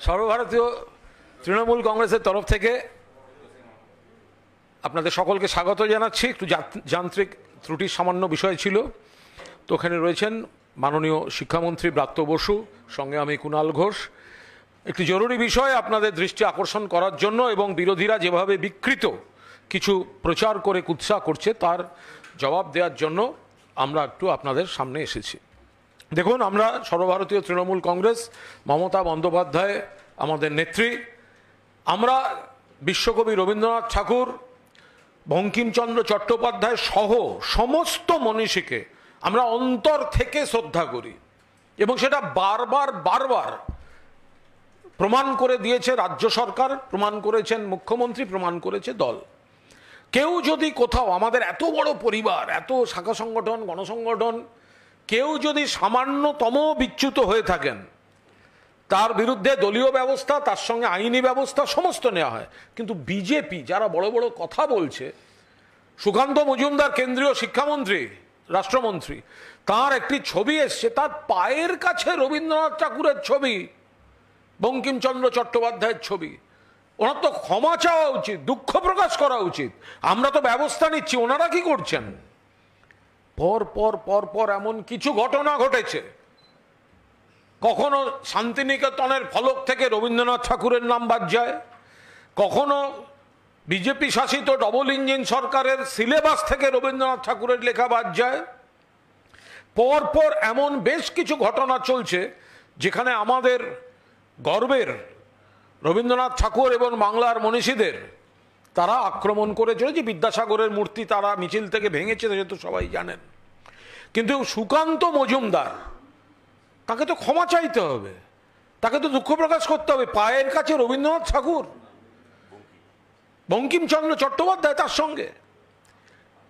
সর্বভারতীয় তৃণমূল কংগ্রেসের তরফ থেকে আপনাদের সকলকে স্বাগত জানাচ্ছি। একটু যান্ত্রিক ত্রুটির সামান্য বিষয় ছিল, তো ওখানে রয়েছেন মাননীয় শিক্ষামন্ত্রী ব্রাত্য বসু, সঙ্গে আমি কুণাল ঘোষ। একটি জরুরি বিষয় আপনাদের দৃষ্টি আকর্ষণ করার জন্য এবং বিরোধীরা যেভাবে বিকৃত কিছু প্রচার করে কুৎসা করছে তার জবাব দেওয়ার জন্য আমরা একটু আপনাদের সামনে এসেছি। দেখুন, আমরা সর্বভারতীয় তৃণমূল কংগ্রেস, মমতা বন্দ্যোপাধ্যায় আমাদের নেত্রী, আমরা বিশ্বকবি রবীন্দ্রনাথ ঠাকুর, বঙ্কিমচন্দ্র চট্টোপাধ্যায় সহ সমস্ত মনীষীকে আমরা অন্তর থেকে শ্রদ্ধা করি এবং সেটা বারবার বারবার প্রমাণ করে দিয়েছে রাজ্য সরকার, প্রমাণ করেছেন মুখ্যমন্ত্রী, প্রমাণ করেছে দল। কেউ যদি কোথাও, আমাদের এত বড় পরিবার, এত শাখা সংগঠন, গণসংগঠন, কেউ যদি সামান্যতম বিচ্যুত হয়ে থাকেন তার বিরুদ্ধে দলীয় ব্যবস্থা, তার সঙ্গে আইনি ব্যবস্থা সমস্ত নেওয়া হয়। কিন্তু বিজেপি যারা বড় বড় কথা বলছে, সুকান্ত মজুমদার কেন্দ্রীয় শিক্ষামন্ত্রী, রাষ্ট্রমন্ত্রী, তার একটি ছবি এসছে, তার পায়ের কাছে রবীন্দ্রনাথ ঠাকুরের ছবি, বঙ্কিমচন্দ্র চট্টোপাধ্যায়ের ছবি। ওনার তো ক্ষমা চাওয়া উচিত, দুঃখ প্রকাশ করা উচিত। আমরা তো ব্যবস্থা নিচ্ছি, ওনারা কি করছেন? পর পর পর পর এমন কিছু ঘটনা ঘটেছে, কখনো শান্তিনিকেতনের ফলক থেকে রবীন্দ্রনাথ ঠাকুরের নাম বাদ যায়, কখনো বিজেপি শাসিত ডবল ইঞ্জিন সরকারের সিলেবাস থেকে রবীন্দ্রনাথ ঠাকুরের লেখা বাদ যায়। পর পর এমন বেশ কিছু ঘটনা চলছে যেখানে আমাদের গর্বের রবীন্দ্রনাথ ঠাকুর এবং বাংলার মনীষীদের তারা আক্রমণ করে চলেছে। বিদ্যাসাগরের মূর্তি তারা মিছিল থেকে ভেঙেছে, যেহেতু সবাই জানেন। কিন্তু সুকান্ত মজুমদার, তাকে তো ক্ষমা চাইতে হবে, তাকে তো দুঃখ প্রকাশ করতে হবে। পায়ের কাছে রবীন্দ্রনাথ ঠাকুর, বঙ্কিমচন্দ্র চট্টোপাধ্যায় তার সঙ্গে।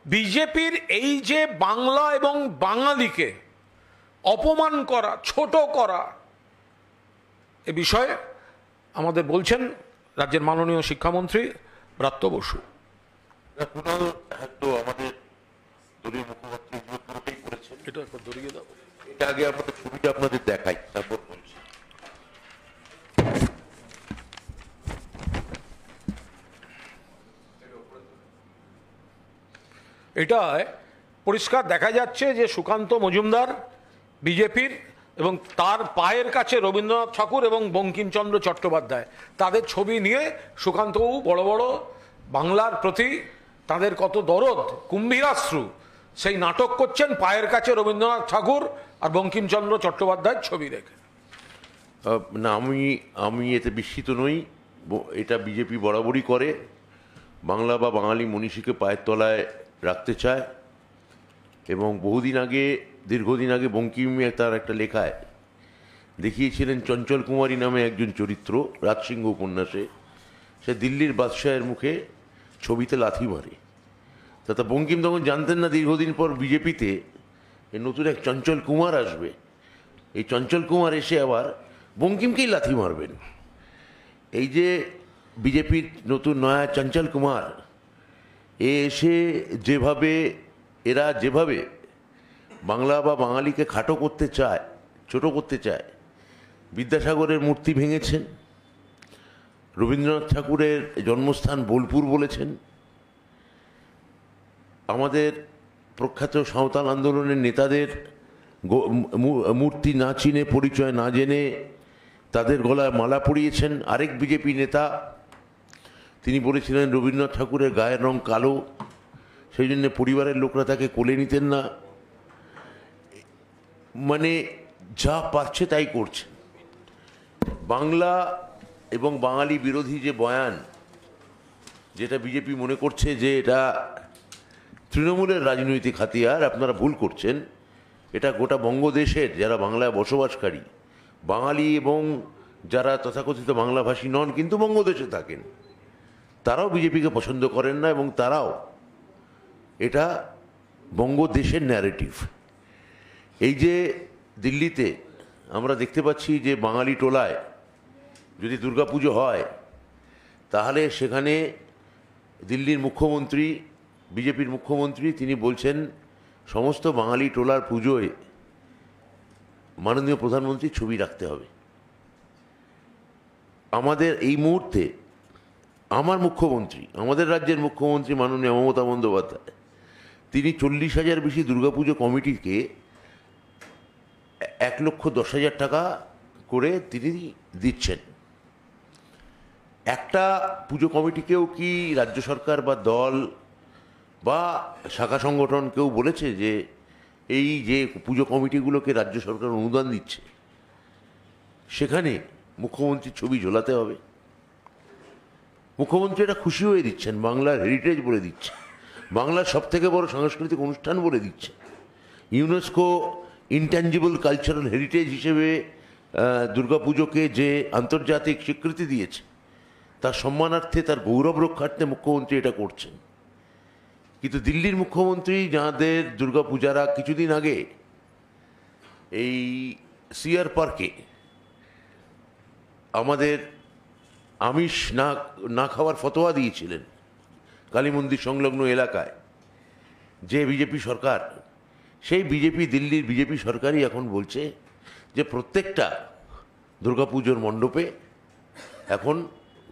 বিজেপির এই যে বাংলা এবং বাঙালিকে অপমান করা, ছোট করা, এ বিষয়ে আমাদের বলছেন রাজ্যের মাননীয় শিক্ষামন্ত্রী ব্রাত্য বসু। আমাদের দলীয় মুখপাত্র পুরোটাই করেছেন। এটা একবার দড়িয়ে দাও, এটা আগে আমাদের ছবিটা আপনাদের দেখাই, তারপর বলছি। এটায় পরিষ্কার দেখা যাচ্ছে যে সুকান্ত মজুমদার বিজেপির, এবং তার পায়ের কাছে রবীন্দ্রনাথ ঠাকুর এবং বঙ্কিমচন্দ্র চট্টোপাধ্যায়, তাদের ছবি নিয়ে সুকান্তবাবু বড় বড় বাংলার প্রতি তাদের কত দরদ, কুম্ভীরাশ্রু, সেই নাটক করছেন পায়ের কাছে রবীন্দ্রনাথ ঠাকুর আর বঙ্কিমচন্দ্র চট্টোপাধ্যায়ের ছবি রেখে। না, আমি এতে বিস্মিত নই। এটা বিজেপি বরাবরই করে, বাংলা বা বাঙালি মনীষীকে পায়ের তলায় রাখতে চায়। এবং দীর্ঘদিন আগে বঙ্কিমে তার একটা লেখায় দেখিয়েছিলেন চঞ্চল কুমারী নামে একজন চরিত্র, রাজসিংহ উপন্যাসে। সে দিল্লির বাদশাহের মুখে ছবিতে লাথি মারে। তা বঙ্কিম তখন জানতেন না দীর্ঘদিন পর বিজেপিতে নতুন এক চঞ্চল কুমার আসবে। এই চঞ্চল কুমার এসে আবার বঙ্কিমকেই লাথি মারবেন। এই যে বিজেপির নতুন নয়া চঞ্চল কুমার, এসে এরা যেভাবে বাংলা বা বাঙালিকে খাটো করতে চায়, ছোট করতে চায়, বিদ্যাসাগরের মূর্তি ভেঙেছেন, রবীন্দ্রনাথ ঠাকুরের জন্মস্থান বোলপুর বলেছেন, আমাদের প্রখ্যাত সাঁওতাল আন্দোলনের নেতাদের মূর্তি না চিনে, পরিচয় না জেনে তাদের গলায় মালা পরিয়েছেন। আরেক বিজেপি নেতা, তিনি বলেছিলেন রবীন্দ্রনাথ ঠাকুরের গায়ের রং কালো, সেই জন্য পরিবারের লোকরা তাকে কোলে নিতেন না। মানে যা পাচ্ছে তাই করছে। বাংলা এবং বাঙালি বিরোধী যে বয়ান, যেটা বিজেপি মনে করছে যে এটা তৃণমূলের রাজনৈতিক হাতিয়ার, আপনারা ভুল করছেন। এটা গোটা বঙ্গদেশের যারা বাংলায় বসবাসকারী বাঙালি এবং যারা তথাকথিত বাংলাভাষী নন কিন্তু বঙ্গদেশে থাকেন, তারাও বিজেপিকে পছন্দ করেন না, এবং তারাও এটা বঙ্গদেশের ন্যারেটিভ। এই যে দিল্লিতে আমরা দেখতে পাচ্ছি যে বাঙালি টোলায় যদি দুর্গাপুজো হয়, তাহলে সেখানে দিল্লির মুখ্যমন্ত্রী, বিজেপির মুখ্যমন্ত্রী, তিনি বলছেন সমস্ত বাঙালি টোলার পুজোয় মাননীয় প্রধানমন্ত্রীর ছবি রাখতে হবে। আমাদের এই মুহূর্তে আমার মুখ্যমন্ত্রী, আমাদের রাজ্যের মুখ্যমন্ত্রী মাননীয় মমতা বন্দ্যোপাধ্যায়, তিনি 40,000 বেশি দুর্গাপুজো কমিটিকে 1,10,000 টাকা করে তিনি দিচ্ছেন। একটা পুজো কমিটিকেও কি রাজ্য সরকার বা দল বা শাখা সংগঠন কেউ বলেছে যে এই যে পুজো কমিটিগুলোকে রাজ্য সরকার অনুদান দিচ্ছে সেখানে মুখ্যমন্ত্রীর ছবি ঝোলাতে হবে? মুখ্যমন্ত্রী এটা খুশি হয়ে দিচ্ছেন, বাংলার হেরিটেজ বলে দিচ্ছে, বাংলার সবথেকে বড় সাংস্কৃতিক অনুষ্ঠান বলে দিচ্ছে, ইউনেস্কো ইনট্যাঞ্জিবল কালচারাল হেরিটেজ হিসেবে দুর্গাপুজোকে যে আন্তর্জাতিক স্বীকৃতি দিয়েছে তার সম্মানার্থে, তার গৌরব রক্ষার্থে মুখ্যমন্ত্রী এটা করছেন। কিন্তু দিল্লির মুখ্যমন্ত্রী, যাঁদের দুর্গাপূজারা কিছুদিন আগে এই সিআর পার্কে আমাদের আমিষ না খাওয়ার ফতোয়া দিয়েছিলেন কালী মন্দির সংলগ্ন এলাকায়, যে বিজেপি সরকার, সেই দিল্লির বিজেপি সরকারই এখন বলছে যে প্রত্যেকটা দুর্গাপুজোর মণ্ডপে এখন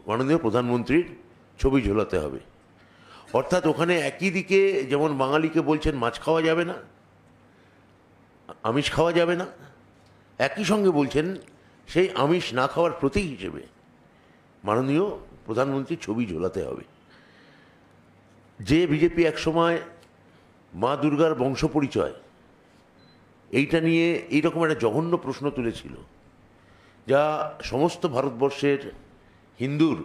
মাননীয় প্রধানমন্ত্রীর ছবি ঝোলাতে হবে। অর্থাৎ ওখানে একই দিকে যেমন বাঙালিকে বলছেন মাছ খাওয়া যাবে না, আমিষ খাওয়া যাবে না, একই সঙ্গে বলছেন সেই আমিষ না খাওয়ার প্রতীক হিসেবে মাননীয় প্রধানমন্ত্রীর ছবি ঝোলাতে হবে। যে বিজেপি একসময় মা দুর্গার বংশ পরিচয় এইটা নিয়ে এইরকম একটা জঘন্য প্রশ্ন তুলেছিল, যা সমস্ত ভারতবর্ষের হিন্দুর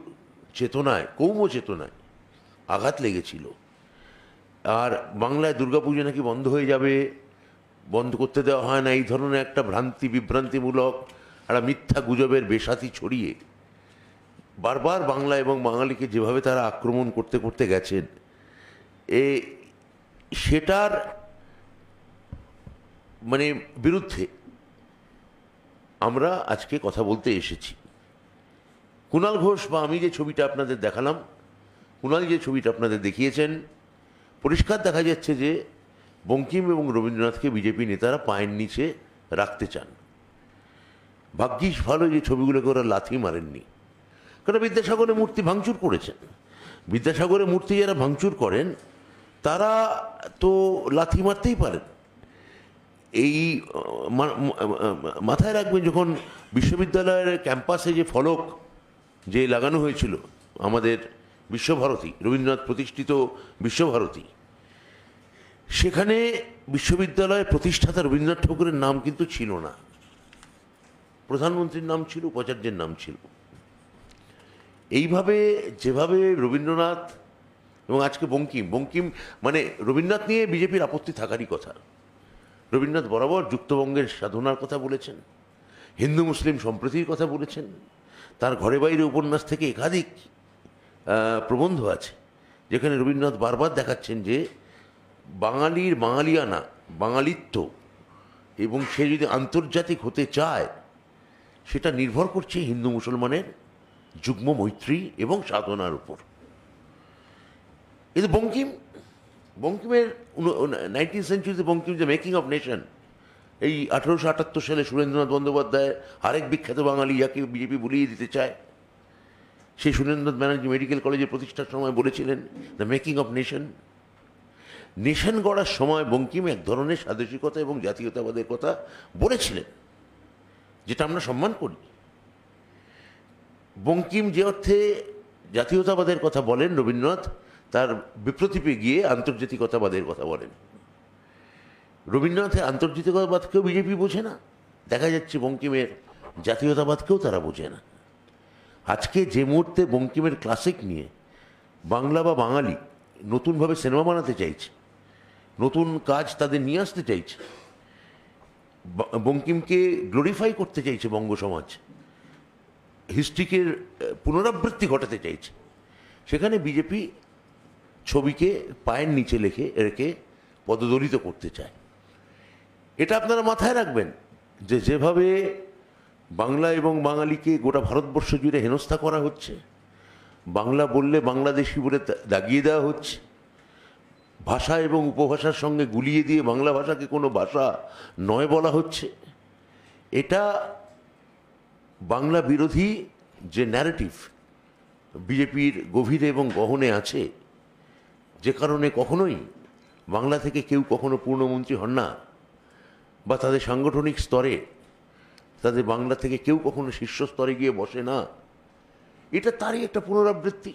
চেতনায়, কৌম চেতনায় আঘাত লেগেছিল। আর বাংলায় দুর্গাপুজো নাকি বন্ধ হয়ে যাবে, বন্ধ করতে দেওয়া হয় না, এই ধরনের একটা বিভ্রান্তিমূলক একটা মিথ্যা গুজবের বেসাতি ছড়িয়ে বারবার বাংলা এবং বাঙালিকে যেভাবে তারা আক্রমণ করতে করতে গেছেন, সেটার বিরুদ্ধে আমরা আজকে কথা বলতে এসেছি। কুণাল ঘোষ বা আমি যে ছবিটা আপনাদের দেখালাম, কুণাল যে ছবিটা আপনাদের দেখিয়েছেন, পরিষ্কার দেখা যাচ্ছে যে বঙ্কিম এবং রবীন্দ্রনাথকে বিজেপি নেতারা পায়ের নিচে রাখতে চান। ভাগ্যিস ভালো যে ছবিগুলোকে ওরা লাথি মারেননি, কারণ বিদ্যাসাগরের মূর্তি ভাঙচুর করেছেন। বিদ্যাসাগরের মূর্তি যারা ভাঙচুর করেন তারা তো লাথি মারতেই পারেন। এই মাথায় রাখবেন, যখন বিশ্ববিদ্যালয়ের ক্যাম্পাসে যে ফলক যে লাগানো হয়েছিল আমাদের বিশ্বভারতী, রবীন্দ্রনাথ প্রতিষ্ঠিত বিশ্বভারতী, সেখানে বিশ্ববিদ্যালয়ের প্রতিষ্ঠাতা রবীন্দ্রনাথ ঠাকুরের নাম কিন্তু ছিল না, প্রধানমন্ত্রীর নাম ছিল, উপাচার্যের নাম ছিল। এইভাবে যেভাবে রবীন্দ্রনাথ এবং আজকে বঙ্কিম রবীন্দ্রনাথ নিয়ে বিজেপির আপত্তি থাকারই কথা। রবীন্দ্রনাথ বরাবর যুক্তবঙ্গের সাধনার কথা বলেছেন, হিন্দু মুসলিম সম্প্রীতির কথা বলেছেন, তার ঘরে বাইরে উপন্যাস থেকে একাধিক প্রবন্ধ আছে যেখানে রবীন্দ্রনাথ বারবার দেখাচ্ছেন যে বাঙালির বাঙালিয়ানা, বাঙালিত্ব, এবং সে যদি আন্তর্জাতিক হতে চায় সেটা নির্ভর করছে হিন্দু মুসলমানের যুগ্ম মৈত্রী এবং সাধনার উপর। কিন্তু বঙ্কিমের 19th সেঞ্চুরিতে বঙ্কিম যে মেকিং অফ নেশন, এই 1878 সালে সুরেন্দ্রনাথ বন্দ্যোপাধ্যায়, আরেক বিখ্যাত বাঙালি যাকে বিজেপি ভুলিয়ে দিতে চায়, সেই সুরেন্দ্রনাথ ব্যানার্জি মেডিকেল কলেজের প্রতিষ্ঠার সময় বলেছিলেন the making of nation. Nation গড়ার সময় বঙ্কিম এক ধরনের স্বাদেশিকতা এবং জাতীয়তাবাদের কথা বলেছিলেন, যেটা আমরা সম্মান করি। বঙ্কিম যে অর্থে জাতীয়তাবাদের কথা বলেন, রবীন্দ্রনাথ তার বিপ্রতীপে গিয়ে আন্তর্জাতিকতাবাদের কথা বলেন। রবীন্দ্রনাথের আন্তর্জাতিকতাবাদকেও বিজেপি বোঝে না, দেখা যাচ্ছে বঙ্কিমের জাতীয়তাবাদকেও তারা বোঝে না। আজকে যে মুহূর্তে বঙ্কিমের ক্লাসিক নিয়ে বাংলা বা বাঙালি নতুনভাবে সিনেমা বানাতে চাইছে, নতুন কাজ তাদের নিয়ে আসতে চাইছে, বঙ্কিমকে গ্লোরিফাই করতে চাইছে বঙ্গ সমাজ, হিস্ট্রিকে পুনরাবৃত্তি ঘটাতে চাইছে, সেখানে বিজেপি ছবিকে পায়ের নিচে রেখে পদদলিত করতে চায়। এটা আপনারা মাথায় রাখবেন যে যেভাবে বাংলা এবং বাঙালিকে গোটা ভারতবর্ষ জুড়ে হেনস্থা করা হচ্ছে, বাংলা বললে বাংলাদেশি বলে দাগিয়ে দেওয়া হচ্ছে, ভাষা এবং উপভাষার সঙ্গে গুলিয়ে দিয়ে বাংলা ভাষাকে কোনো ভাষা নয় বলা হচ্ছে, এটা বাংলা বিরোধী যে ন্যারেটিভ বিজেপির গভীরে এবং গহনে আছে, যে কারণে কখনোই বাংলা থেকে কেউ কখনো পূর্ণমন্ত্রী হন না, বা তাদের সাংগঠনিক স্তরে তাদের বাংলা থেকে কেউ কখনো শীর্ষ স্তরে গিয়ে বসে না, এটা তারই একটা পুনরাবৃত্তি।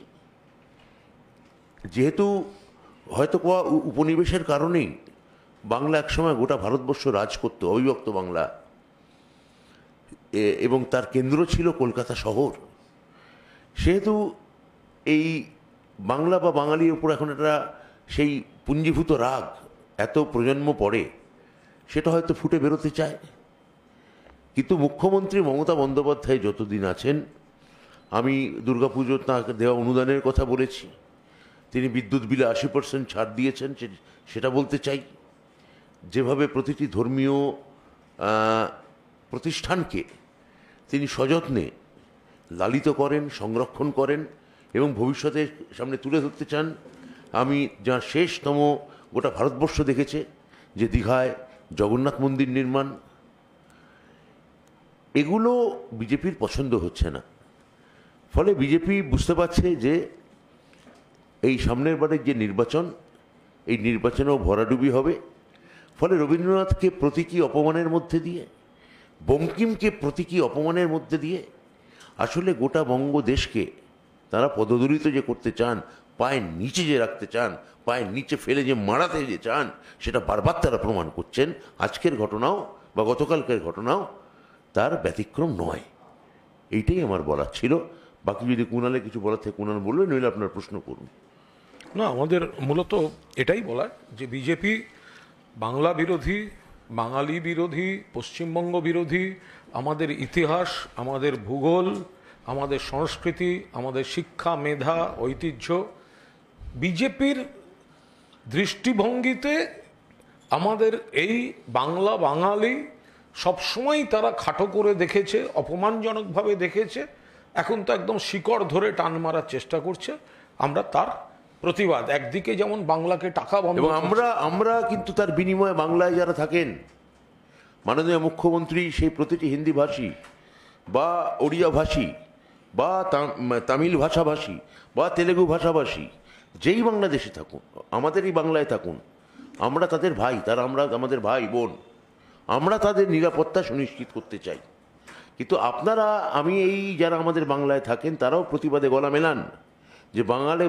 যেহেতু হয়তো উপনিবেশের কারণেই বাংলা একসময় গোটা ভারতবর্ষ রাজ করত, অবিভক্ত বাংলা, এবং তার কেন্দ্র ছিল কলকাতা শহর, সেহেতু এই বাংলা বা বাঙালির উপর এখন একটা সেই পুঞ্জীভূত রাগ এত প্রজন্ম পরে সেটা হয়তো ফুটে বেরোতে চায়। কিন্তু মুখ্যমন্ত্রী মমতা বন্দ্যোপাধ্যায় যতদিন আছেন, আমি দুর্গাপুজোর তাঁকে দেওয়া অনুদানের কথা বলেছি, তিনি বিদ্যুৎ বিলে 80% ছাড় দিয়েছেন, সেটা বলতে চাই। যেভাবে প্রতিটি ধর্মীয় প্রতিষ্ঠানকে তিনি সযত্নে লালিত করেন, সংরক্ষণ করেন এবং ভবিষ্যতের সামনে তুলে ধরতে চান। আমি যার শেষতম গোটা ভারতবর্ষ দেখেছে যে দীঘায় জগন্নাথ মন্দির নির্মাণ, এগুলো বিজেপির পছন্দ হচ্ছে না। ফলে বিজেপি বুঝতে পারছে যে এই সামনের বারের যে নির্বাচন, এই নির্বাচনেও ভরাডুবি হবে। ফলে রবীন্দ্রনাথকে প্রতীকী অপমানের মধ্যে দিয়ে, বঙ্কিমকে প্রতীকী অপমানের মধ্যে দিয়ে আসলে গোটা বঙ্গদেশকে তারা পদদলিত যে করতে চান, পায়ের নিচে যে রাখতে চান, পায়ের নিচে ফেলে যে মারাতে যে চান, সেটা বারবার তারা প্রমাণ করছেন। আজকের ঘটনাও বা গতকালকের ঘটনাও তার ব্যতিক্রম নয়। এইটাই আমার বলার ছিল। বাকি যদি কুণালে কিছু বলার থেকে কুণাল বলবেন, নইলে আপনার প্রশ্ন করুন। না, আমাদের মূলত এটাই বলার যে বিজেপি বাংলা বিরোধী, বাঙালি বিরোধী, পশ্চিমবঙ্গ বিরোধী, আমাদের ইতিহাস, আমাদের ভূগোল, আমাদের সংস্কৃতি, আমাদের শিক্ষা, মেধা, ঐতিহ্য, বিজেপির দৃষ্টিভঙ্গিতে আমাদের এই বাংলা বাঙালি সবসময় তারা খাটো করে দেখেছে, অপমানজনকভাবে দেখেছে। এখন তো একদম শিকড় ধরে টান মারার চেষ্টা করছে। আমরা তার প্রতিবাদ, একদিকে যেমন বাংলাকে টাকা বন্ধ, এবং আমরা কিন্তু তার বিনিময়ে বাংলায় যারা থাকেন, মাননীয় মুখ্যমন্ত্রী সেই প্রতিটি হিন্দি ভাষী বা ওড়িয়া ভাষী বা তামিল ভাষাভাষী বা তেলেগু ভাষাভাষী যেই বাংলাদেশে থাকুন, আমাদেরই বাংলায় থাকুন, আমরা তাদের ভাই, তারা আমাদের ভাই বোন, আমরা তাদের নিরাপত্তা সুনিশ্চিত করতে চাই। কিন্তু আপনারা, আমি এই যারা আমাদের বাংলায় থাকেন, তারাও প্রতিবাদে গলা মেলান যে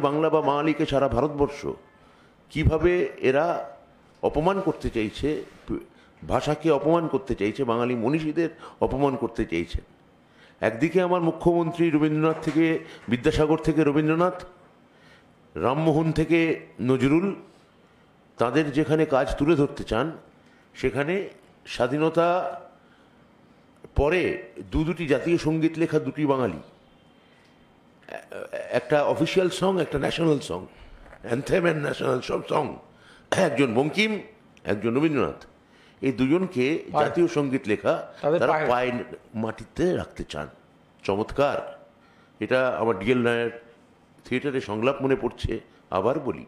বাংলা বা বাঙালিকে সারা ভারতবর্ষ কিভাবে এরা অপমান করতে চাইছে, ভাষাকে অপমান করতে চাইছে, বাঙালি মনীষীদের অপমান করতে চাইছেন। একদিকে আমার মুখ্যমন্ত্রী রবীন্দ্রনাথ থেকে বিদ্যাসাগর থেকে রবীন্দ্রনাথ, রামমোহন থেকে নজরুল, তাদের যেখানে কাজ তুলে ধরতে চান, সেখানে স্বাধীনতা পরে দুটি জাতীয় সঙ্গীত লেখা দুটি বাঙালি, একটা অফিসিয়াল সং, একটা national song, anthem and national song, একজন বঙ্কিম, একজন রবীন্দ্রনাথ, এই দুজনকে জাতীয় সঙ্গীত লেখা তারা পায়ের মাটিতে রাখতে চান। চমৎকার! এটা আমার ডিএল নায়ার থিয়েটারে সংলাপ মনে পড়ছে, আবার বলি,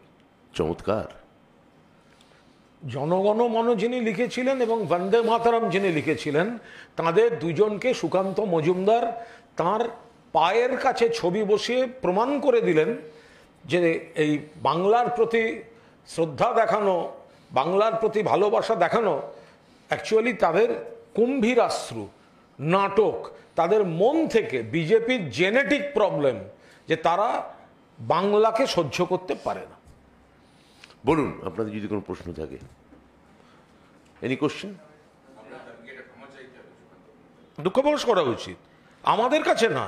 চমৎকার। জনগণ মন যিনি লিখেছিলেন এবং বন্দে মাতরম যিনি লিখেছিলেন, তাদের দুজনকে সুকান্ত মজুমদার তার পায়ের কাছে ছবি বসিয়ে প্রমাণ করে দিলেন যে এই বাংলার প্রতি শ্রদ্ধা দেখানো, বাংলার প্রতি ভালোবাসা দেখানো অ্যাকচুয়ালি তাদের কুম্ভীরাশ্রু নাটক, তাদের মন থেকে বিজেপির জেনেটিক প্রবলেম যে তারা বাংলাকে সহ্য করতে পারে না। বলুন আপনাদের যদি কোনো প্রশ্ন থাকে। Any question? দুঃখ প্রকাশ করা উচিত আমাদের কাছে না,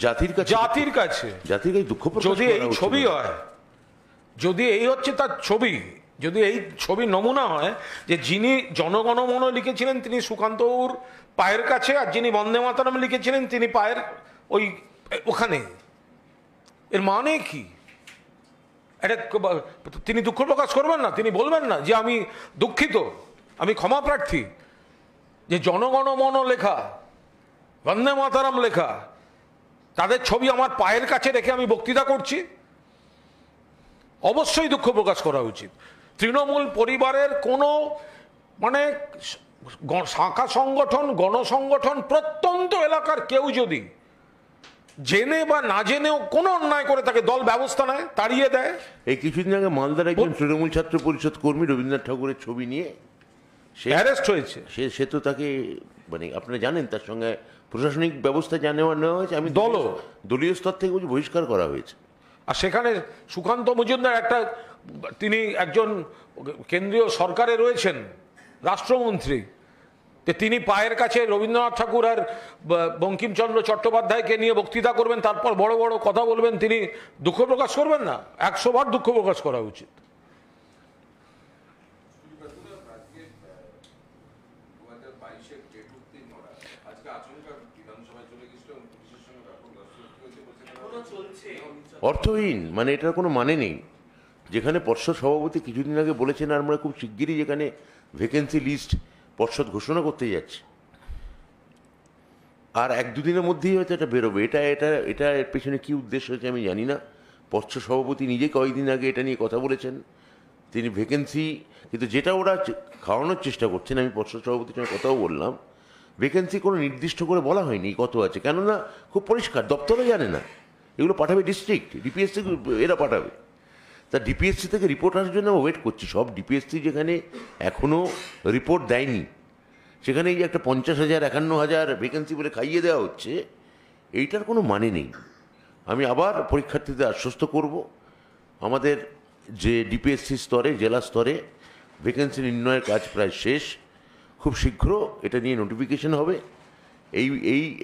জাতির কাছে। জাতির কাছে দুঃখ প্রকাশ। যদি এই ছবি হয়, যদি এই হচ্ছে তার ছবি, যদি এই ছবি নমুনা হয় যে যিনি জনগণমন লিখেছিলেন তিনি সুকান্তবাবুর পায়ের কাছে, আর যিনি বন্দে মাতরম লিখেছিলেন তিনি পায়ের ওখানে, এর মানে কি? এটা তিনি দুঃখ প্রকাশ করবেন না? তিনি বলবেন না যে আমি দুঃখিত, আমি ক্ষমা প্রার্থী যে জনগণমন লেখা, বন্দে মাতরম লেখা, তাদের ছবি আমার পায়ের কাছে রেখে আমি বক্তৃতা করছি? অবশ্যই দুঃখ প্রকাশ করা উচিত। তৃণমূল পরিবারের কোনো মানে শাখা সংগঠন, গণসংগঠন, প্রত্যন্ত এলাকার কেউ যদি জেনে বা না জেনেও কোনো অন্যায় করে তাকে দল ব্যবস্থা নেয়, তাড়িয়ে দেয়। এই কিছুদিন আগে মালদার একজন তৃণমূল ছাত্র পরিষদ কর্মী রবীন্দ্রনাথ ঠাকুরের ছবি নিয়ে অ্যারেস্ট হয়েছে। সে তো তাকে, মানে আপনারা জানেন, তার সঙ্গে প্রশাসনিক ব্যবস্থা নেওয়া হয়েছে। আমি দলীয় স্তর থেকে বলছি বহিষ্কার করা হয়েছে। আর সেখানে সুকান্ত মজুমদার তিনি একজন কেন্দ্রীয় সরকারে রয়েছেন, রাষ্ট্রমন্ত্রী, তিনি পায়ের কাছে রবীন্দ্রনাথ ঠাকুর আর বঙ্কিমচন্দ্র চট্টোপাধ্যায়কে নিয়ে বক্তৃতা করবেন, তারপর বড় বড় কথা বলবেন, তিনি দুঃখ প্রকাশ করবেন না? 100 বার দুঃখ প্রকাশ করা উচিত। অর্থহীন, মানে এটার কোনো মানে নেই। যেখানে পর্ষদ সভাপতি কিছুদিন আগে বলেছেন আমরা খুব শিগগিরই যেখানে ভ্যাকেন্সি লিস্ট পর্ষদ ঘোষণা করতে যাচ্ছে, আর 1-2 দিনের মধ্যেই হয়তো এটা বেরোবে। এটা এর পেছনে কী উদ্দেশ্য হচ্ছে আমি জানি না। পর্ষদ সভাপতি নিজে কয়েকদিন আগে এটা নিয়ে কথা বলেছেন, তিনি ভ্যাকেন্সি, কিন্তু যেটা ওরা খাওয়ানোর চেষ্টা করছেন, আমি পর্ষদ সভাপতির সঙ্গে কথাও বললাম, ভ্যাকেন্সি কোনো নির্দিষ্ট করে বলা হয়নি কত আছে, কেননা খুব পরিষ্কার, দপ্তরে জানে না, এগুলো পাঠাবে ডিস্ট্রিক্ট, ডিপিএসসি এরা পাঠাবে। তা ডিপিএসসি থেকে রিপোর্ট আসার জন্য ওয়েট করছি। সব ডিপিএসসি যেখানে এখনও রিপোর্ট দেয়নি, সেখানে এই যে একটা 50,000 51,000 ভ্যাকেন্সি বলে খাইয়ে দেওয়া হচ্ছে, এইটার কোনো মানে নেই। আমি আবার পরীক্ষার্থীদের আশ্বস্ত করব, আমাদের যে ডিপিএসসি স্তরে, জেলা স্তরে ভ্যাকেন্সি নির্ণয়ের কাজ প্রায় শেষ। খুব শীঘ্র এটা নিয়ে নোটিফিকেশন হবে।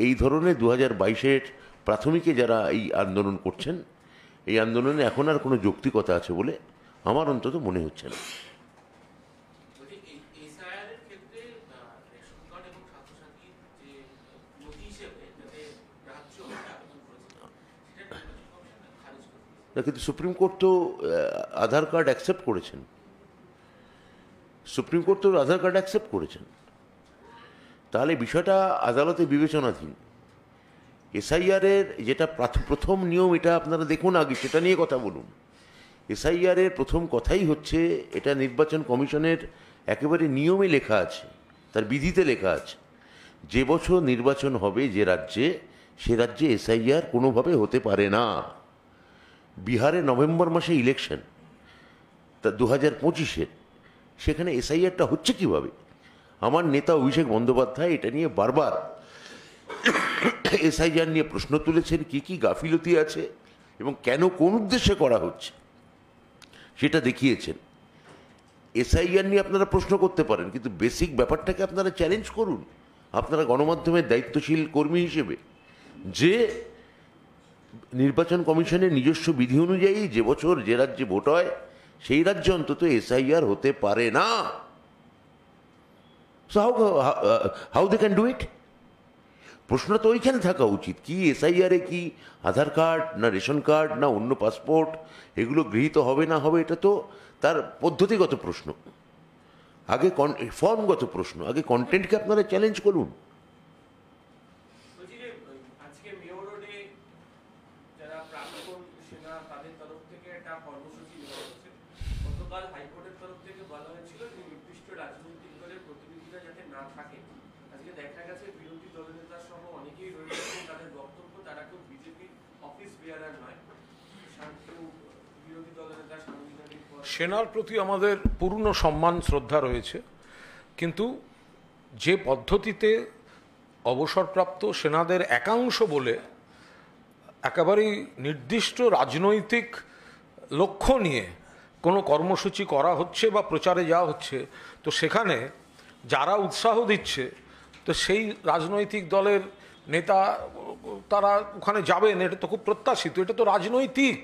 এই ধরনের 2022-এর প্রাথমিকে যারা এই আন্দোলন করছেন, এই আন্দোলনে এখন আর কোনো যৌক্তিকতা আছে বলে আমার অন্তত মনে হচ্ছে না। কিন্তু সুপ্রিম কোর্ট তো আধার কার্ড অ্যাকসেপ্ট করেছেন, সুপ্রিম কোর্ট তো আধার কার্ড অ্যাকসেপ্ট করেছেন। তাহলে বিষয়টা আদালতে বিবেচনাধীন। এসআইআরের যেটা প্রথম নিয়ম, এটা আপনারা দেখুন, আগে সেটা নিয়ে কথা বলুন। এসআইআরের প্রথম কথাই হচ্ছে, এটা নির্বাচন কমিশনের একেবারে নিয়মে লেখা আছে, তার বিধিতে লেখা আছে, যে বছর নির্বাচন হবে যে রাজ্যে, সে রাজ্যে এসআইআর কোনোভাবে হতে পারে না। বিহারে নভেম্বর মাসে ইলেকশন, তা 2025-এর, সেখানে এসআইআরটা হচ্ছে কিভাবে? আমার নেতা অভিষেক বন্দ্যোপাধ্যায় এটা নিয়ে বারবার এসআইআর নিয়ে প্রশ্ন তুলেছেন, কি গাফিলতি আছে এবং কেন, কোন উদ্দেশ্যে করা হচ্ছে সেটা দেখিয়েছেন। এসআইআর নিয়ে আপনারা প্রশ্ন করতে পারেন, কিন্তু বেসিক ব্যাপারটাকে আপনারা চ্যালেঞ্জ করুন, আপনারা গণমাধ্যমের দায়িত্বশীল কর্মী হিসেবে, যে নির্বাচন কমিশনের নিজস্ব বিধি অনুযায়ী যে বছর যে রাজ্যে ভোট হয়, সেই রাজ্যে অন্তত এসআইআর হতে পারে না। So how they can do it? প্রশ্ন তো ওইখানে থাকা উচিত। কি এসআইআরে কি আধার কার্ড না রেশন কার্ড না অন্য পাসপোর্ট, এগুলো গৃহীত হবে না হবে, এটা তো তার পদ্ধতিগত প্রশ্ন, আগে ফর্মগত প্রশ্ন, আগে কন্টেন্টকে আপনারা চ্যালেঞ্জ করুন। সেনার প্রতি আমাদের পূর্ণ সম্মান শ্রদ্ধা রয়েছে, কিন্তু যে পদ্ধতিতে অবসরপ্রাপ্ত সেনাদের একাংশ বলে একেবারেই নির্দিষ্ট রাজনৈতিক লক্ষ্য নিয়ে কোনো কর্মসূচি করা হচ্ছে বা প্রচারে যাওয়া হচ্ছে, তো সেখানে যারা উৎসাহ দিচ্ছে, তো সেই রাজনৈতিক দলের নেতা তারা ওখানে যাবেন, এটা তো খুব প্রত্যাশিত, এটা তো রাজনৈতিক।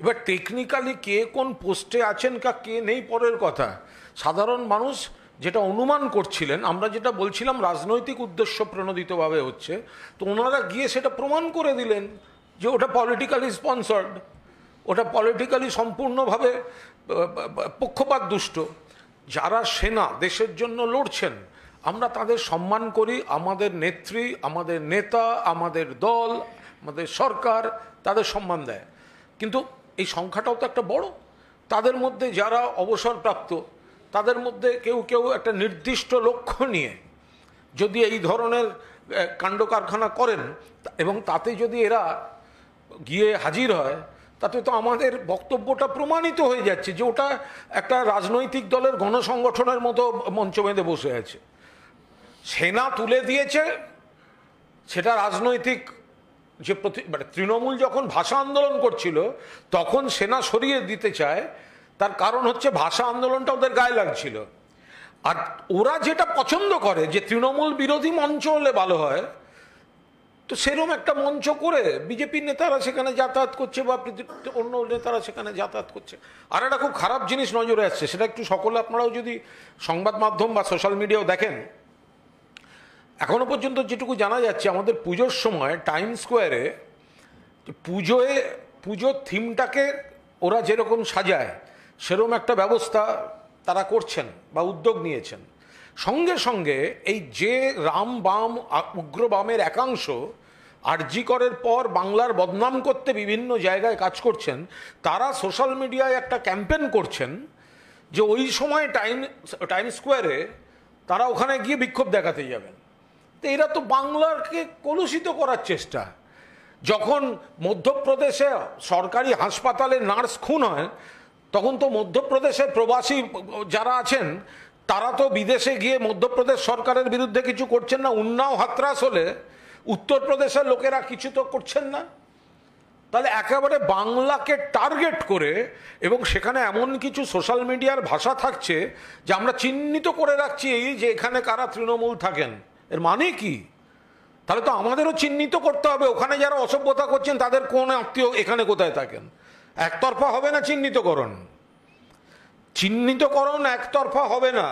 এবার টেকনিক্যালি কে কোন পোস্টে আছেন কে নেই পরের কথা। সাধারণ মানুষ যেটা অনুমান করছিলেন, আমরা যেটা বলছিলাম রাজনৈতিক উদ্দেশ্য প্রণোদিতভাবে হচ্ছে, তো ওনারা গিয়ে সেটা প্রমাণ করে দিলেন যে ওটা পলিটিক্যালি স্পন্সর্ড, ওটা পলিটিক্যালি সম্পূর্ণভাবে পক্ষপাত দুষ্ট। যারা সেনা দেশের জন্য লড়ছেন, আমরা তাদের সম্মান করি, আমাদের নেত্রী, আমাদের নেতা, আমাদের দল, আমাদের সরকার তাদের সম্মান দেয়, কিন্তু এই সংখ্যাটাও তো একটা বড়। তাদের মধ্যে যারা অবসরপ্রাপ্ত, তাদের মধ্যে কেউ কেউ একটা নির্দিষ্ট লক্ষ্য নিয়ে যদি এই ধরনের কাণ্ড কারখানা করেন, এবং তাতে যদি এরা গিয়ে হাজির হয়, তাতে তো আমাদের বক্তব্যটা প্রমাণিত হয়ে যাচ্ছে যে ওটা একটা রাজনৈতিক দলের গণসংগঠনের মতো মঞ্চ বেঁধে বসে আছে। সেনা তুলে দিয়েছে, সেটা রাজনৈতিক যে মানে তৃণমূল যখন ভাষা আন্দোলন করছিল তখন সেনা সরিয়ে দিতে চায়, তার কারণ হচ্ছে ভাষা আন্দোলনটা ওদের গায়ে লাগছিল। আর ওরা যেটা পছন্দ করে যে তৃণমূল বিরোধী মঞ্চ হলে ভালো হয়, তো সেরকম একটা মঞ্চ করে বিজেপির নেতারা সেখানে যাতায়াত করছে বা অন্য নেতারা সেখানে যাতায়াত করছে। আর একটা খুব খারাপ জিনিস নজরে আসছে, সেটা একটু সকলে আপনারাও যদি সংবাদ মাধ্যম বা সোশ্যাল মিডিয়াও দেখেন, এখনো পর্যন্ত যেটুকু জানা যাচ্ছে আমাদের পুজোর সময় টাইম স্কোয়ারে পুজোর থিমটাকে ওরা যেরকম সাজায় সেরকম একটা ব্যবস্থা তারা করছেন বা উদ্যোগ নিয়েছেন। সঙ্গে সঙ্গে এই যে রাম বাম উগ্র বামের একাংশ আরজি করের পর বাংলার বদনাম করতে বিভিন্ন জায়গায় কাজ করছেন, তারা সোশ্যাল মিডিয়ায় একটা ক্যাম্পেন করছেন যে ওই সময় টাইম স্কোয়ারে তারা ওখানে গিয়ে বিক্ষোভ দেখাতে যাবেন। তো এরা তো বাংলাকে কলুষিত করার চেষ্টা। যখন মধ্যপ্রদেশে সরকারি হাসপাতালে নার্স খুন হয়, তখন তো মধ্যপ্রদেশে প্রবাসী যারা আছেন তারা তো বিদেশে গিয়ে মধ্যপ্রদেশ সরকারের বিরুদ্ধে কিছু করছেন না। উন্নাও হাতরাস হলে উত্তরপ্রদেশের লোকেরা কিছু তো করছেন না। তাহলে একেবারে বাংলাকে টার্গেট করে, এবং সেখানে এমন কিছু সোশ্যাল মিডিয়ার ভাষা থাকছে যে আমরা চিহ্নিত করে রাখছি যে এখানে কারা তৃণমূল থাকেন। এর মানে কি? তাহলে তো আমাদেরও চিহ্নিত করতে হবে ওখানে যারা অসভ্যতা করছেন তাদের কোন আত্মীয় এখানে কোথায় থাকেন। একতরফা হবে না চিহ্নিতকরণ একতরফা হবে না।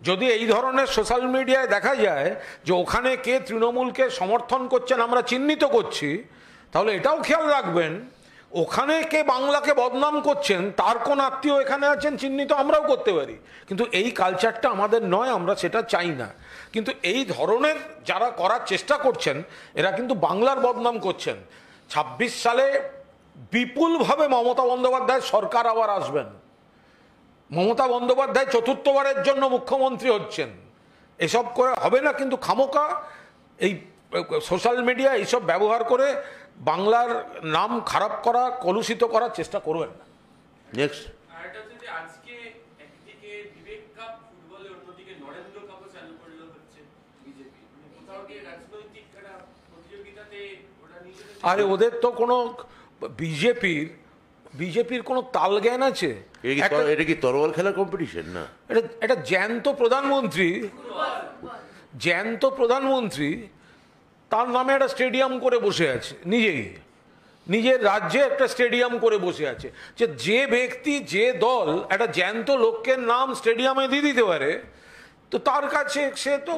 যদি এই ধরনের সোশ্যাল মিডিয়ায় দেখা যায় যে ওখানে কে তৃণমূলকে সমর্থন করছেন আমরা চিহ্নিত করছি, তাহলে এটাও খেয়াল রাখবেন ওখানে কে বাংলাকে বদনাম করছেন তার কোন আত্মীয় এখানে আছেন চিহ্নিত আমরাও করতে পারি। কিন্তু এই কালচারটা আমাদের নয়, আমরা সেটা চাই না। কিন্তু এই ধরনের যারা করার চেষ্টা করছেন এরা কিন্তু বাংলার বদনাম করছেন। ২৬ সালে বিপুলভাবে মমতা বন্দ্যোপাধ্যায় সরকার আবার আসবেন, মমতা বন্দ্যোপাধ্যায় চতুর্থবারের জন্য মুখ্যমন্ত্রী হচ্ছেন। এসব করে হবে না, কিন্তু খামোকা এই সোশ্যাল মিডিয়া এইসব ব্যবহার করে বাংলার নাম খারাপ করা, কলুষিত করার চেষ্টা করবেন না। নেক্সট আরে ওদের তো কোনো বিজেপির কোনো তাল জ্ঞান আছে? এটা কি তরোয়াল খেলার কম্পিটিশন? না, এটা জ্যান্ত প্রধানমন্ত্রী তার নামে একটা স্টেডিয়াম করে বসে আছে, নিজের রাজ্যে একটা স্টেডিয়াম করে বসে আছে। যে ব্যক্তি যে দল একটা জ্যান্ত লোকের নাম স্টেডিয়ামে দিয়ে দিতে পারে, তো তার কাছে সে তো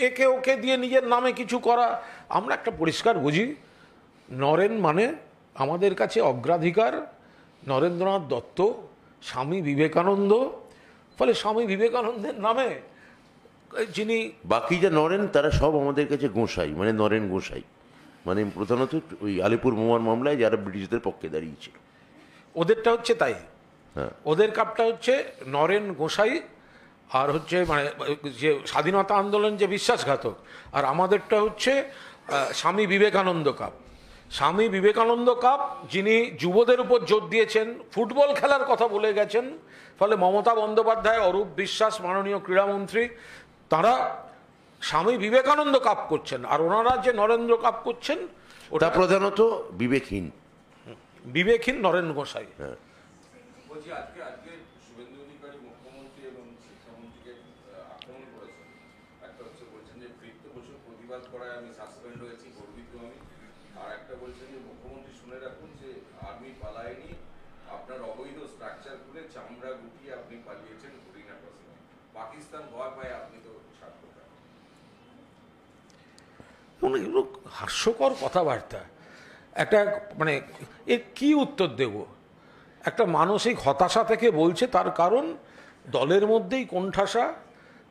একে ওকে দিয়ে নিজের নামে কিছু করা। আমরা একটা পরিষ্কার বুঝি, নরেন মানে আমাদের কাছে অগ্রাধিকার নরেন্দ্রনাথ দত্ত, স্বামী বিবেকানন্দ। ফলে স্বামী বিবেকানন্দের নামে যিনি বাকি যা নরেন তারা সব আমাদের কাছে গোসাই, মানে নরেন গোসাই, মানে প্রধানত ওই আলিপুর বোমার মামলায় যারা ব্রিটিশদের পক্ষে দাঁড়িয়েছিল ওদেরটা হচ্ছে তাই। হ্যাঁ, ওদের কাপটা হচ্ছে নরেন গোসাই, আর হচ্ছে মানে যে স্বাধীনতা আন্দোলন যে বিশ্বাসঘাতক, আর আমাদেরটা হচ্ছে স্বামী বিবেকানন্দ কাপ। স্বামী বিবেকানন্দ কাপ যিনি যুবদের উপর জোর দিয়েছেন, ফুটবল খেলার কথা বলে গেছেন। ফলে মমতা বন্দ্যোপাধ্যায়, অরূপ বিশ্বাস মাননীয় ক্রীড়ামন্ত্রী, তারা স্বামী বিবেকানন্দ কাপ করছেন, আর ওনারা যে নরেন্দ্র কাপ করছেন ওটা প্রধানত বিবেকহীন নরেন গোসাই। হ্যাঁ, বলছি আজকে শুভেন্দু অধিকারী মুখ্যমন্ত্রী এবং শিক্ষামন্ত্রীকে আক্রমণ করেছেন। একটা হচ্ছে বলছেন যে বৃত্ত বছর প্রতিবাদ করায় আমি সাসপেন্ড হয়েছি, গর্বিত আমি। আর একটা বলছেন যে মুখ্যমন্ত্রী শুনে রাখুন যে আর্মি পালায়নি, আপনার অবৈধ স্ট্রাকচার খুলে চামড়া গুটিয়ে আপনি পালিয়েছেন হরিণা ক্রসিং। পাকিস্তান ভয় পায়, আপনি তো সাক্ষ্য পান। এগুলো হাস্যকর কথাবার্তা। একটা মানে এর কি উত্তর দেব? একটা মানসিক হতাশা থেকে বলছে, তার কারণ দলের মধ্যেই কোণঠাসা,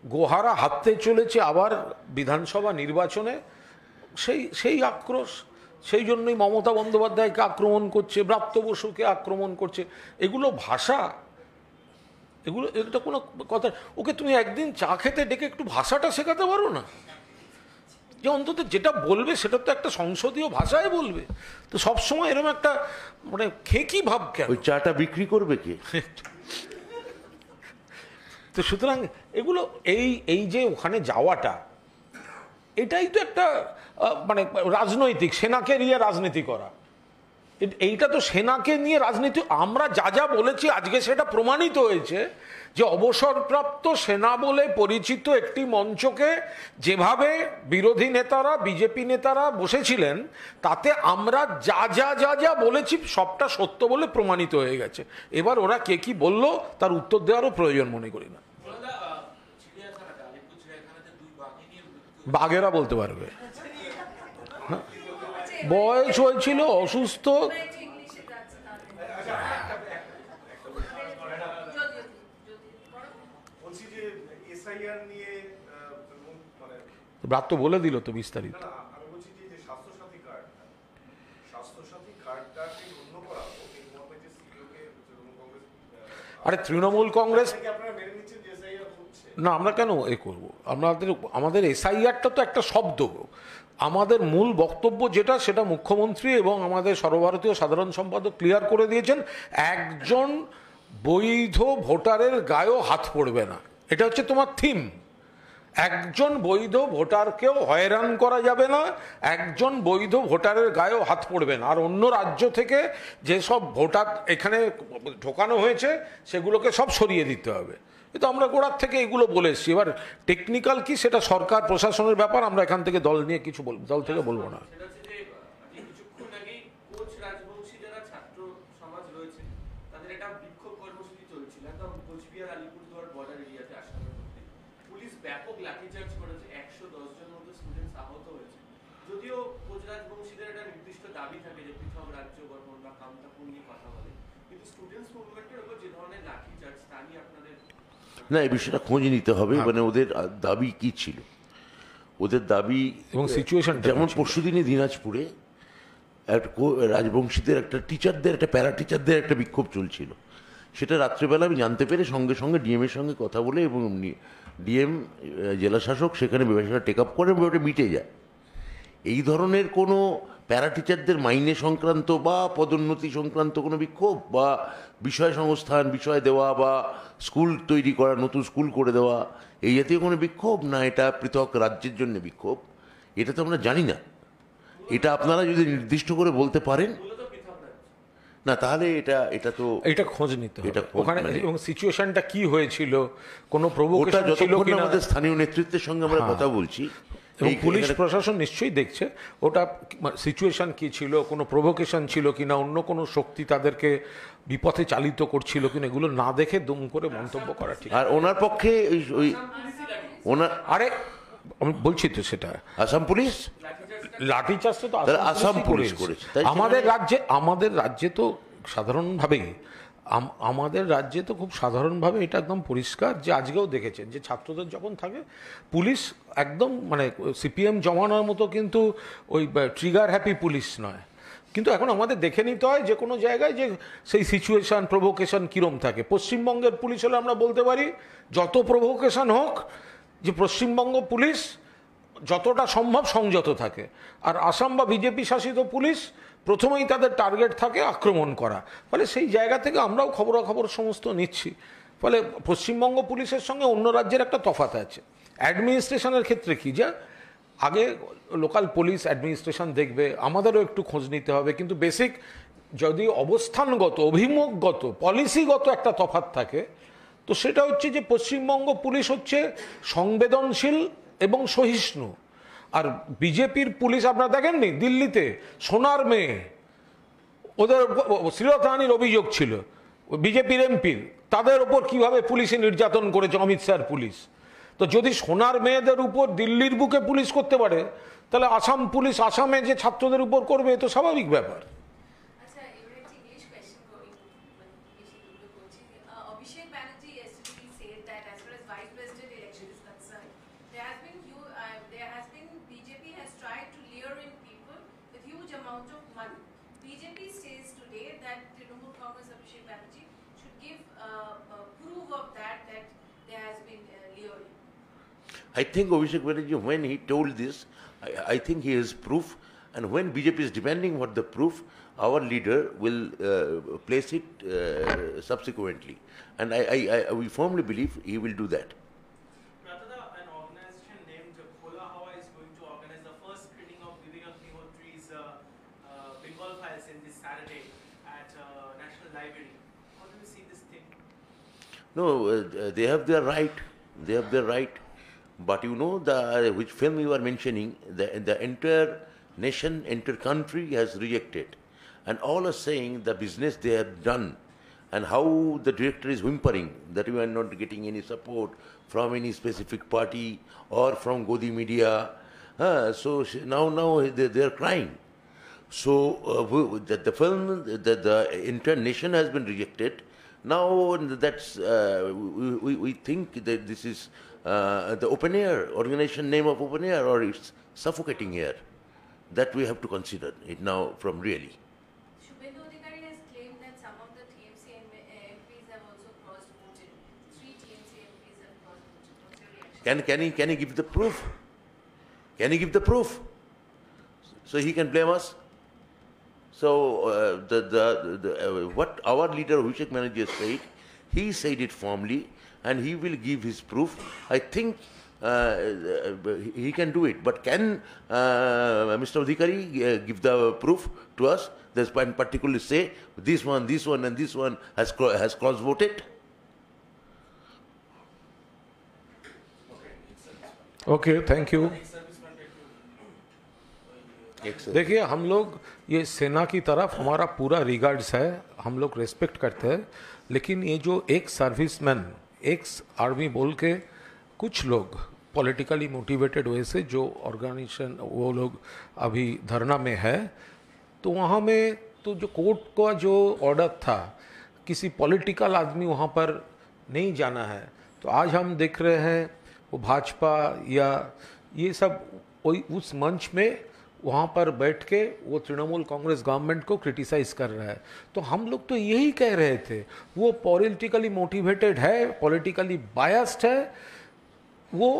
গোহারা হাঁটতে চলেছে আবার বিধানসভা নির্বাচনে, সেই আক্রোশ। সেই জন্যই মমতা বন্দ্যোপাধ্যায়কে আক্রমণ করছে, ব্রাত্য বসুকে আক্রমণ করছে। এগুলো ভাষা, এটা কোনো কথা? ওকে তুমি একদিন চা খেতে ডেকে একটু ভাষাটা শেখাতে পারো না? যে অন্তত যেটা বলবে সেটা তো একটা সংসদীয় ভাষায় বলবে। তো সবসময় এরকম একটা মানে খেকি ভাব কেন? ওই চাটা বিক্রি করবে কে? তো সুতরাং এগুলো এই যে ওখানে যাওয়াটা, এটাই তো একটা মানে রাজনৈতিক, সেনাকে নিয়ে রাজনীতি করা। এইটা তো সেনাকে নিয়ে রাজনীতি। আমরা যা যা বলেছি আজকে সেটা প্রমাণিত হয়েছে যে অবসরপ্রাপ্ত সেনা বলে পরিচিত একটি মঞ্চকে যেভাবে বিরোধী নেতারা, বিজেপি নেতারা বসেছিলেন, তাতে আমরা যা যা যা যা বলেছি সবটা সত্য বলে প্রমাণিত হয়ে গেছে। এবার ওরা কে কি বললো তার উত্তর দেওয়ারও প্রয়োজন মনে করি না। বাঘেরা বলতে পারবে, বয়স হয়েছিল, অসুস্থ। ব্রাত্য বলে দিল তো বিস্তারিত। আরে তৃণমূল কংগ্রেস না, আমরা কেন করব? আমাদের এসআইআরটা তো একটা শব্দ। আমাদের মূল বক্তব্য যেটা, সেটা মুখ্যমন্ত্রী এবং আমাদের সর্বভারতীয় সাধারণ সম্পাদক ক্লিয়ার করে দিয়েছেন, একজন বৈধ ভোটারের গায়েও হাত পড়বে না। এটা হচ্ছে তোমার থিম। একজন বৈধ ভোটারকেও হয়রান করা যাবে না, একজন বৈধ ভোটারের গায়েও হাত পড়বে না। আর অন্য রাজ্য থেকে যেসব ভোটার এখানে ঢোকানো হয়েছে সেগুলোকে সব সরিয়ে দিতে হবে। কিন্তু আমরা গোড়ার থেকে এগুলো বলে এসছি। এবার টেকনিক্যাল কি সেটা সরকার প্রশাসনের ব্যাপার, আমরা এখান থেকে দল নিয়ে কিছু দল থেকে বলবো না। না, এই বিষয়টা খোঁজ নিতে হবে। মানে ওদের দাবি কি ছিল, ওদের দাবি এবং সিচুয়েশন। যেমন পরশুদিনই দিনাজপুরে একটা রাজবংশীদের একটা টিচারদের, একটা প্যারা টিচারদের একটা বিক্ষোভ চলছিল। সেটা রাত্রেবেলা আমি জানতে পেরে সঙ্গে সঙ্গে ডিএমের সঙ্গে কথা বলে, এবং ডিএম জেলা শাসক সেখানে বিষয়টা টেক আপ করে, ওটা মিটে যায়। এই ধরনের কোনো প্যারা টিচারদের মাইনে সংক্রান্ত বা পদোন্নতি সংক্রান্ত কোনো বিক্ষোভ, বা বিষয় সংস্থান, বিষয় দেওয়া, বা স্কুল তৈরি করা, নতুন স্কুল করে দেওয়া, এই জাতীয় কোনো বিক্ষোভ না, এটা পৃথক রাজ্যের জন্য বিক্ষোভ, এটা তো আমরা জানি না। এটা আপনারা যদি নির্দিষ্ট করে বলতে পারেন না, তাহলে এটা খোঁজ নিতে হবে ওখানে, এবং সিচুয়েশনটা কি হয়েছিল, কোনো প্রভোকেশন ছিল কিনা। আমাদের স্থানীয় নেতৃত্বের সঙ্গে আমরা কথা বলছি, এবং পুলিশ প্রশাসন নিশ্চয়ই দেখছে ওটা সিচুয়েশন কি ছিল, কোনো প্রভোকেশন ছিল কিনা, অন্য কোনো শক্তি তাদেরকে বিপথে চালিত করছিল কিনা, এগুলো না দেখে দুম করে মন্তব্য করা ঠিক। আর ওনার পক্ষে আরে আমি বলছি তো, সেটা আসাম পুলিশ লাঠিচার্জ তো আসাম পুলিশ করেছে। আমাদের রাজ্যে তো সাধারণভাবেই, আমাদের রাজ্যে তো খুব সাধারণভাবে এটা একদম পরিষ্কার যে আজকেও দেখেছেন যে ছাত্রদের যখন থাকে পুলিশ একদম মানে সিপিএম জমানোর মতো কিন্তু ওই ট্রিগার হ্যাপি পুলিশ নয়। কিন্তু এখন আমাদের দেখে নিতে হয় যে কোনো জায়গায় যে সেই সিচুয়েশান, প্রভোকেশন কীরম থাকে। পশ্চিমবঙ্গের পুলিশ হলে আমরা বলতে পারি যত প্রভোকেশন হোক, যে পশ্চিমবঙ্গ পুলিশ যতটা সম্ভব সংযত থাকে। আর আসাম বা বিজেপি শাসিত পুলিশ প্রথমেই তাদের টার্গেট থাকে আক্রমণ করা। ফলে সেই জায়গা থেকে আমরাও খবরাখবর সমস্ত নিচ্ছি। ফলে পশ্চিমবঙ্গ পুলিশের সঙ্গে অন্য রাজ্যের একটা তফাৎ আছে। অ্যাডমিনিস্ট্রেশনের ক্ষেত্রে কি, যে আগে লোকাল পুলিশ অ্যাডমিনিস্ট্রেশন দেখবে, আমাদেরও একটু খোঁজ নিতে হবে, কিন্তু বেসিক যদি অবস্থানগত, অভিমুখগত, পলিসিগত একটা তফাৎ থাকে, তো সেটা হচ্ছে যে পশ্চিমবঙ্গ পুলিশ হচ্ছে সংবেদনশীল এবং সহিষ্ণু। আর বিজেপির পুলিশ আপনারা দেখেননি দিল্লিতে সোনার মেয়ে, ওদের শ্লীলতাহানির অভিযোগ ছিল বিজেপির এমপির, তাদের ওপর কিভাবে পুলিশে নির্যাতন করেছে অমিত শাহর পুলিশ। তো যদি সোনার মেয়েদের উপর দিল্লির বুকে পুলিশ করতে পারে, তাহলে আসাম পুলিশ আসামে যে ছাত্রদের উপর করবে, এ তো স্বাভাবিক ব্যাপার। I think Abhishek Banerjee, when he told this, I think he has proof, and when BJP is demanding what the proof, our leader will place it subsequently, and we firmly believe he will do that. Rather, an organization named Khola Hawa is going to organize the first screening of Vivek Agnihotri's Bengal Files in this Saturday at National Library. How do you see this thing? No, they have their right. They have their right. But you know, which film you are mentioning, the entire nation, entire country has rejected. And all are saying the business they have done and how the director is whimpering that we are not getting any support from any specific party or from Godi media. So now they are crying. So the film, the entire nation has been rejected. Now that's we think that this is the open air organization name of open air, or it's suffocating air. That we have to consider it now from really. Shubhendu Adhikari has claimed that some of the TMC MPs have also cross-voted. 3 TMC MPs have cross-voted. What's your reaction? Can he give the proof? Can he give the proof? So he can blame us. So what our leader Abhishek Banerjee said, he said it firmly, and he will give his proof. I think he can do it. But can Mr. Adhikari give the proof to us? There's one particularly say this one, and this one has cross-voted. Okay thank you देखिए हम लोग ये सेना की तरफ हमारा पूरा regards है, हम लोग रेस्पेक्ट करते हैं, लेकिन ये जो एक सर्विसमैन एक्स आर्मी बोल के कुछ लोग पॉलिटिकली मोटिवेटेड वे से जो ऑर्गेनाइजेशन वो लोग अभी धरना में है, तो वहाँ में तो जो कोर्ट का जो ऑर्डर था किसी पॉलिटिकल आदमी वहाँ पर नहीं जाना है, तो आज हम देख रहे हैं वो भाजपा या ये सब उस मंच में वहाँ पर बैठ के वो तृणमूल कांग्रेस गवर्नमेंट को क्रिटिसाइज कर रहा है। तो हम लोग तो यही कह रहे थे, वो पॉलिटिकली मोटिवेटेड है, पॉलिटिकली बायस्ड है। वो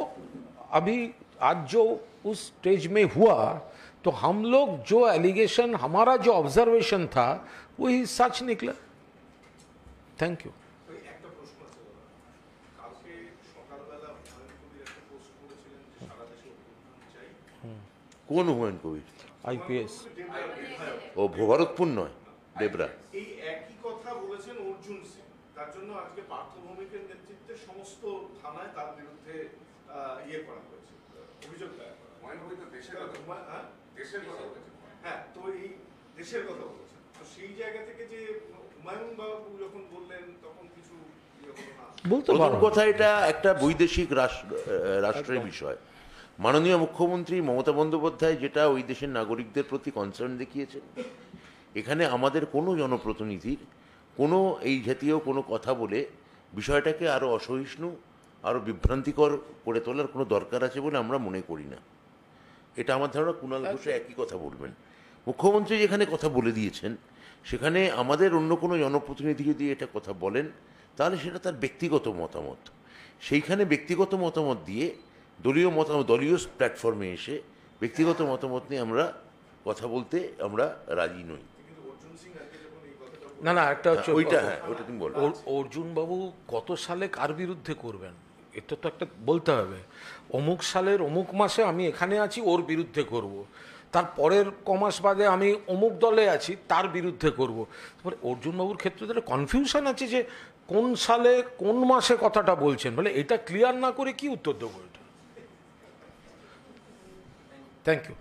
अभी आज जो उस स्टेज में हुआ, तो हम लोग जो एलिगेशन, हमारा जो ऑब्जर्वेशन था वही सच निकला। Thank you. একটা প্রশ্ন আছে দাদা, কালকে সকালবেলা হুমায়ুন কবির একটা পোস্ট করেছিলেন যে সারা দেশে অভ্যুত্থান চাই। কোন হুমায়ুন কবির? आईपीएस ও ভরতপুর নয়, ডেবরা। এই একই কথা বলেছেন অর্জুন সিং। তার জন্য আজকে পার্থ ভৌমিকের নেতৃত্বে সমস্ত থানায় তার বিরুদ্ধে ইয়ে করা হয়েছে, অভিযোগ দায়ের করা হয়েছে। হুমায়ুন কবির তো দেশের কথা হ্যাঁ দেশের কথা বলেছেন। হ্যাঁ, তো এই দেশের কথা বলেছেন, তো সেই জায়গা থেকে যে হুমায়ুন বাবু যখন বললেন তখন কিছু ইয়ে হলো না। বলতে প্রথম পারো। কথা, এটা একটা বৈদেশিক রাষ্ট্রের বিষয়। মাননীয় মুখ্যমন্ত্রী মমতা বন্দ্যোপাধ্যায় যেটা ওই দেশের নাগরিকদের প্রতি কনসার্ন দেখিয়েছেন, এখানে আমাদের কোনো জনপ্রতিনিধির কোনো এই জাতীয় কোনো কথা বলে বিষয়টাকে আরও অসহিষ্ণু, আরও বিভ্রান্তিকর করে তোলার কোনো দরকার আছে বলে আমরা মনে করি না। এটা আমার ধারণা কুণাল ঘোষে একই কথা বলবেন। মুখ্যমন্ত্রী যেখানে কথা বলে দিয়েছেন, সেখানে আমাদের অন্য কোনো জনপ্রতিনিধি যদি এটা কথা বলেন, তাহলে সেটা তার ব্যক্তিগত মতামত। সেইখানে ব্যক্তিগত মতামত দিয়ে দলীয় প্ল্যাটফর্মে এসে ব্যক্তিগত মতামত নিয়ে আমরা কথা বলতে আমরা রাজি নই। কিন্তু অর্জুন সিং আজকে যখন এই কথাটা না না, একটা হচ্ছে ওইটা, হ্যাঁ, ওইটা তুমি বলো। অর্জুন বাবু কত সালে কার বিরুদ্ধে করবেন, এটা তো একটা বলতে হবে। অমুক সালের অমুক মাসে আমি এখানে আছি, ওর বিরুদ্ধে করব। তার পরের কমাস বাদে আমি অমুক দলে আছি, তার বিরুদ্ধে করব। তারপরে অর্জুন বাবুর ক্ষেত্রে তো একটা কনফিউশন আছে যে কোন সালে কোন মাসে কথাটা বলছেন, বলে এটা ক্লিয়ার না করে কি উত্তর দেবো এটা। Thank you.